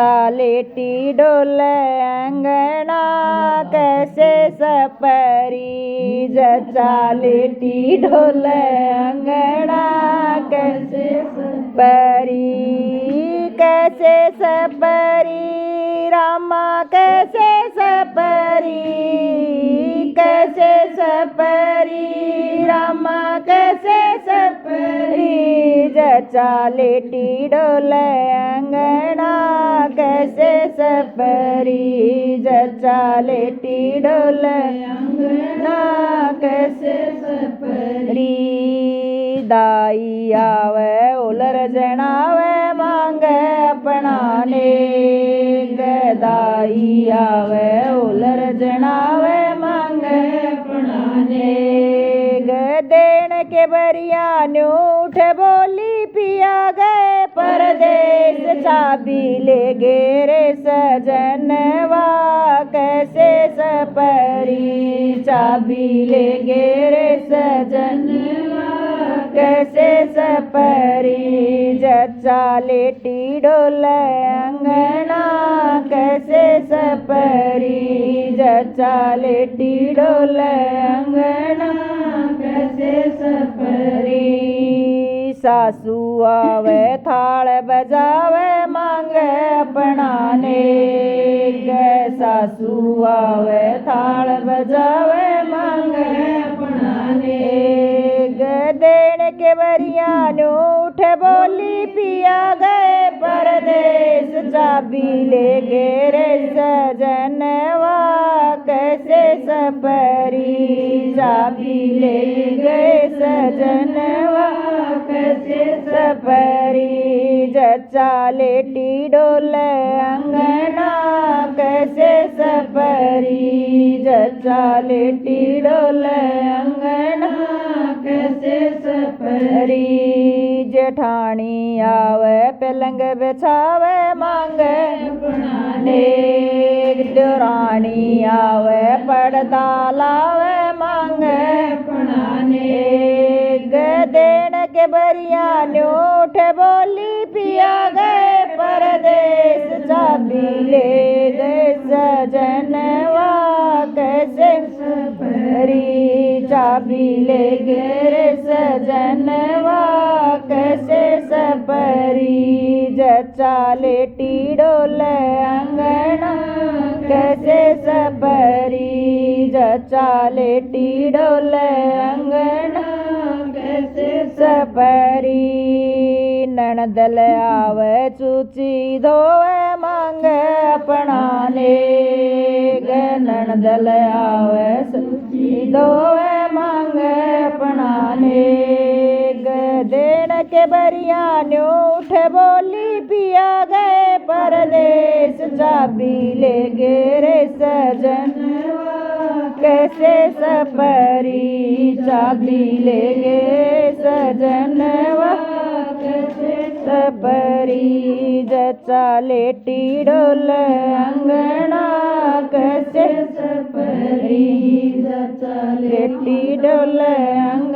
लेटी डोले अंगना कैसे सपरी जचा लेटी डोले अंगना कैसे सपरी कैसे सपरी रामा कैसे सपरी कैसे सपरी रामा कैसे सपरी जचा लेटी डोले अंगना कैसे सपरी जचा लेटी डोले अंगना कैसे सपरी दाई आवे उलर जनावे मांगे अपना ने दाई आवे उलर जनावे मांगे अपना ने देन के बरिया न्यूठ बोली पिया गए परदेश चाबी ले गेरे सजनवा कैसे सपरी चाबी ले गेरे सजनवा कैसे सपरी जचा लेटी डोले अंगना कैसे सपरी जचा लेटी डोले अंगना कैसे सपरी सासू आवे थाल बजावे मांगे अपना ने सासू आवे थाल बजावे मांगे अपना ने देन के बरिया उठ बोली पिया गए परदेश चाबी ले गेरे सजनवा कैसे सपरी चाबी ले गए सजनवा कैसे सपरी जचा लेटी डोले अंगना कैसे सपरी जचा लेटी डोले अंगना कैसे सपरी जेठानी आवे पलंग बिछावे मांगे अपना ने देवरानी आवे पर्दा लावे मांगे अपना ने देन के बरिया न्यूठ बोली पिया गए परदेश चाबी ले गए सजनवा कैसे सपरी चाबी ले गए सजनवा कैसे सपरी जचा लेटी डोले अंगना कैसे सपरी जचा लेटी डोले अंगना कैसे सपरी ननदल आवे चूची धोवे मांगे अपना ने ननदल आवे चूची धोवे मांगे अपना ने देन के बरिया न्यूठ बोली पिया गए परदेश चाबी ले गेरे सजनवा कैसे सपरी चाबी ले गे सजनवा कैसे सपरी जचा लेटी डोले अंगना कैसे सपरी जचा लेटी डोले अंगना